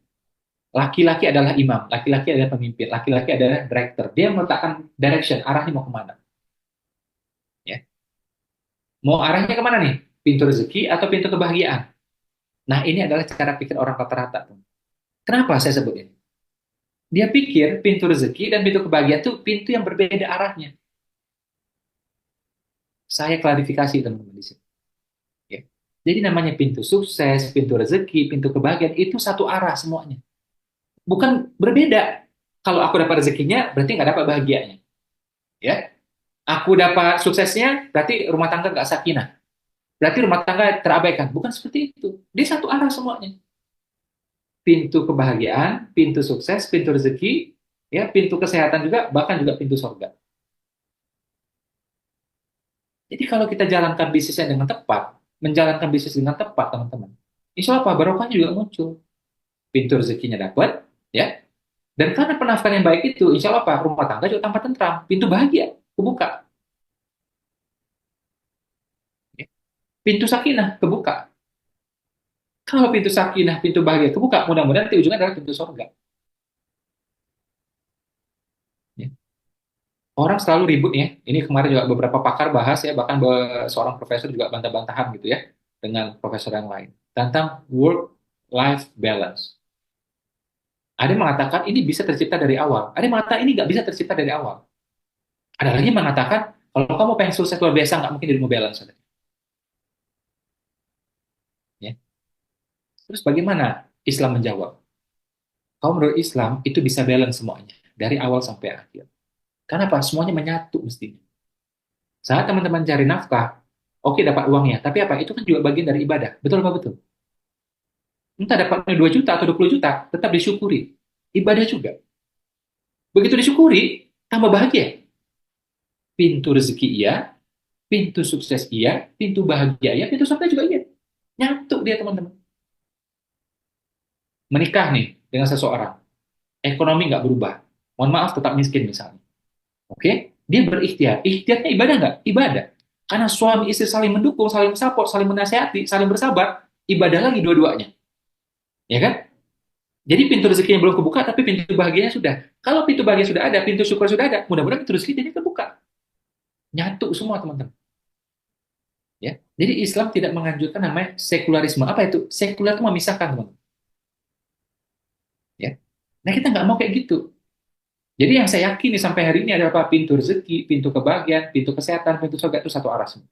S1: Laki-laki adalah imam, laki-laki adalah pemimpin, laki-laki adalah director. Dia meletakkan direction, arahnya mau kemana. Ya. Mau arahnya kemana nih? Pintu rezeki atau pintu kebahagiaan? Nah, ini adalah cara pikir orang rata-rata. Kenapa saya sebut ini? Dia pikir pintu rezeki dan pintu kebahagiaan itu pintu yang berbeda arahnya. Saya klarifikasi teman-teman di sini. Ya. Jadi namanya pintu sukses, pintu rezeki, pintu kebahagiaan itu satu arah semuanya. Bukan berbeda. Kalau aku dapat rezekinya, berarti nggak dapat bahagianya. Ya, aku dapat suksesnya, berarti rumah tangga nggak sakinah. Berarti rumah tangga terabaikan. Bukan seperti itu. Dia satu arah semuanya. Pintu kebahagiaan, pintu sukses, pintu rezeki, ya, pintu kesehatan juga, bahkan juga pintu surga. Jadi kalau kita jalankan bisnisnya dengan tepat, menjalankan bisnis dengan tepat, teman-teman, insya Allah apa barokahnya juga muncul. Pintu rezekinya dapat, ya. Dan karena penafkaran yang baik itu, insya Allah apa rumah tangga juga tambah tentram, pintu bahagia kebuka, ya. Pintu sakinah kebuka. Kalau pintu sakinah, pintu bahagia kebuka, mudah-mudahan nanti ujungnya adalah pintu surga. Ya. Orang selalu ribut ya. Ini kemarin juga beberapa pakar bahas ya, bahkan seorang profesor juga bantah-bantahan gitu ya dengan profesor yang lain tentang work-life balance. Ada yang mengatakan ini bisa tercipta dari awal. Ada yang mengatakan ini nggak bisa tercipta dari awal. Ada lagi yang mengatakan kalau kamu pengen sukses luar biasa nggak mungkin ilmu balance. Ya. Terus bagaimana Islam menjawab? Kalau menurut Islam itu bisa balance semuanya dari awal sampai akhir. Karena apa? Semuanya menyatu mestinya. Saat teman-teman cari nafkah, oke dapat uangnya, tapi apa? Itu kan juga bagian dari ibadah. Betul apa betul? Entah dapatnya 2 juta atau 20 juta, tetap disyukuri. Ibadah juga. Begitu disyukuri, tambah bahagia. Pintu rezeki iya, pintu sukses iya, pintu bahagia iya, pintu surga juga iya. Nyatu dia teman-teman. Menikah nih dengan seseorang, ekonomi nggak berubah. Mohon maaf tetap miskin misalnya. Oke? Dia berikhtiar. Ikhtiarnya ibadah nggak? Ibadah. Karena suami istri saling mendukung, saling support, saling menasihati, saling bersabar, ibadah lagi dua-duanya. Ya kan? Jadi pintu rezekinya belum kebuka, tapi pintu bahagianya sudah. Kalau pintu bahagia sudah ada, pintu syukur sudah ada, mudah-mudahan pintu rezeki jadi kebuka. Nyatu semua teman-teman. Ya. Jadi Islam tidak menganjurkan namanya sekularisme. Apa itu? Sekular itu memisahkan teman. Ya. Nah kita nggak mau kayak gitu. Jadi yang saya yakini sampai hari ini adalah apa? Pintu rezeki, pintu kebahagiaan, pintu kesehatan, pintu surga itu satu arah semua.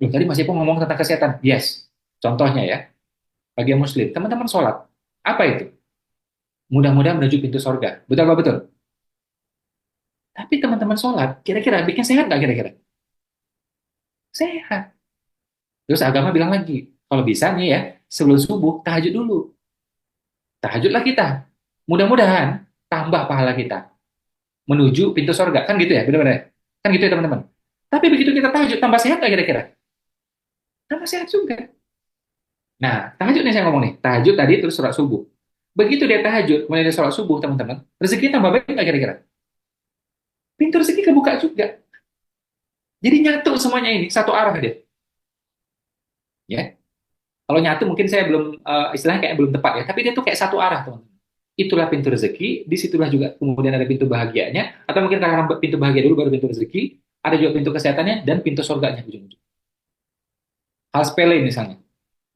S1: Loh, tadi Mas Ipong ngomong tentang kesehatan. Yes. Contohnya ya, bagi yang muslim, teman-teman sholat. Apa itu? Mudah-mudahan menuju pintu surga. Betul apa betul? Tapi teman-teman sholat, kira-kira bikin sehat nggak kira-kira? Sehat. Terus agama bilang lagi, kalau bisa nih ya, sebelum subuh, tahajud dulu. Tahajudlah kita. Mudah-mudahan tambah pahala kita menuju pintu surga. Kan gitu ya, benar-benar. Kan gitu ya teman-teman. Tapi begitu kita tahajud, tambah sehat nggak kira-kira? Tambah sehat juga. Nah, tahajud nih saya ngomong nih. Tahajud tadi terus sholat subuh. Begitu dia tahajud, mulai dari sholat subuh teman-teman, rezeki tambah baik nggak kira-kira? Pintu rezeki kebuka juga. Jadi nyatu semuanya ini, satu arah dia. Ya, kalau nyatu mungkin saya belum istilahnya kayak belum tepat ya, tapi dia tuh kayak satu arah teman. Itulah pintu rezeki, disitulah juga kemudian ada pintu bahagianya, atau mungkin karena pintu bahagia dulu baru pintu rezeki, ada juga pintu kesehatannya dan pintu surganya ujung-ujung. Hal sepele misalnya,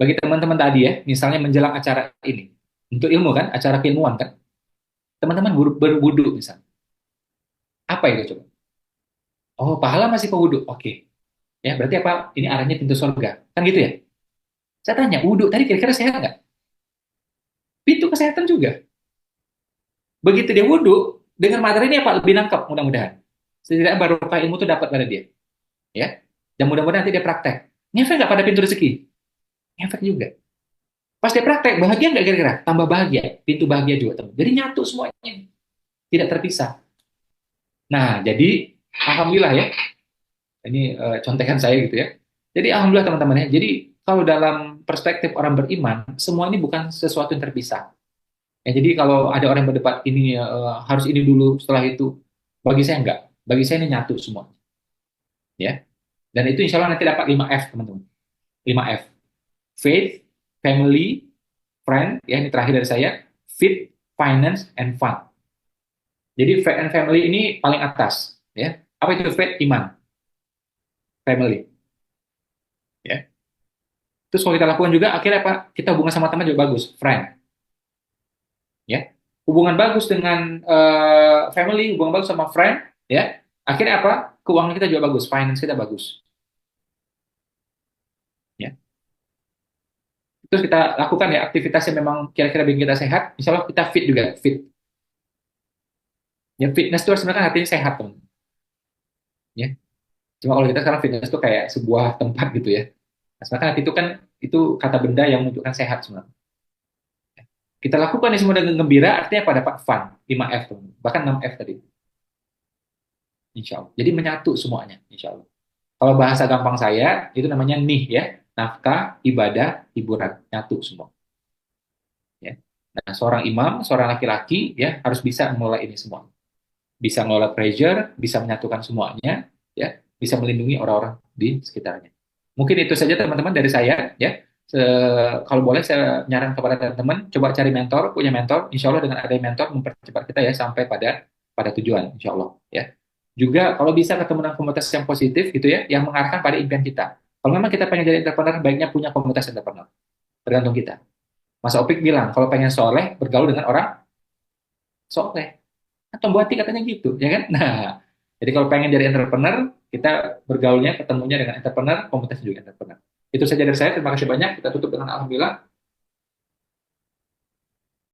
S1: bagi teman-teman tadi ya, misalnya menjelang acara ini, untuk ilmu kan, acara keilmuan kan, teman-teman berwudu misalnya, apa itu coba? Oh, pahala masih pewudu, oke, ya berarti apa? Ini arahnya pintu surga, kan gitu ya? Saya tanya, wudu tadi kira-kira sehat nggak? Pintu kesehatan juga. Begitu dia wudhu, dengan materi ini apa? Lebih nangkep mudah-mudahan. Setidaknya barokah ilmu itu dapat pada dia. Ya. Dan mudah-mudahan nanti dia praktek. Ngefek nggak pada pintu rezeki? Ngefek juga. Pas dia praktek, bahagia nggak kira-kira? Tambah bahagia. Pintu bahagia juga, teman. Jadi nyatu semuanya. Tidak terpisah. Nah, jadi Alhamdulillah ya. Ini contekan saya gitu ya. Jadi Alhamdulillah teman-teman ya. Jadi kalau dalam perspektif orang beriman, semua ini bukan sesuatu yang terpisah. Ya, jadi kalau ada orang yang berdebat ini harus ini dulu setelah itu, bagi saya enggak. Bagi saya ini nyatu semua, ya. Dan itu insya Allah nanti dapat 5F teman-teman. 5F. Faith, family, friend, ya ini terakhir dari saya. Fit, finance, and fun. Jadi faith and family ini paling atas, ya. Apa itu faith? Iman, family, ya. Terus kalau kita lakukan juga akhirnya apa? Kita hubungan sama teman juga bagus, friend, ya. Hubungan bagus dengan family, hubungan bagus sama friend, ya. Akhirnya apa? Keuangan kita juga bagus, finance kita bagus, ya. Terus kita lakukan ya aktivitas yang memang kira-kira bikin kita sehat, insya Allah kita fit juga, fit. Ya fitness itu sebenarnya kan artinya sehat, teman. Ya. Cuma kalau kita sekarang fitness itu kayak sebuah tempat gitu ya. Nah, sebenarnya kan itu kata benda yang menunjukkan sehat sebenarnya. Kita lakukan ini semua dengan gembira, artinya apa? Dapat fun, 5F, teman. Bahkan 6F tadi, insya Allah. Jadi menyatu semuanya, insya Allah. Kalau bahasa gampang saya, itu namanya nih ya, nafkah, ibadah, hiburan, nyatu semua. Ya. Nah, seorang imam, seorang laki-laki ya harus bisa mengelola ini semua. Bisa mengelola pressure, bisa menyatukan semuanya, ya, bisa melindungi orang-orang di sekitarnya. Mungkin itu saja teman-teman dari saya, ya. Kalau boleh saya nyaran kepada teman-teman, coba cari mentor, punya mentor. Insya Allah dengan ada mentor mempercepat kita ya sampai pada tujuan, insya Allah, ya. Juga kalau bisa ketemu dengan komunitas yang positif gitu ya, yang mengarahkan pada impian kita. Kalau memang kita pengen jadi entrepreneur, baiknya punya komunitas entrepreneur. Tergantung kita. Mas Opik bilang, kalau pengen soleh, bergaul dengan orang soleh. Atau buat katanya gitu, ya kan? Nah, jadi kalau pengen jadi entrepreneur, kita bergaulnya, ketemunya dengan entrepreneur, komunitas juga entrepreneur. Itu saja dari saya. Terima kasih banyak. Kita tutup dengan alhamdulillah.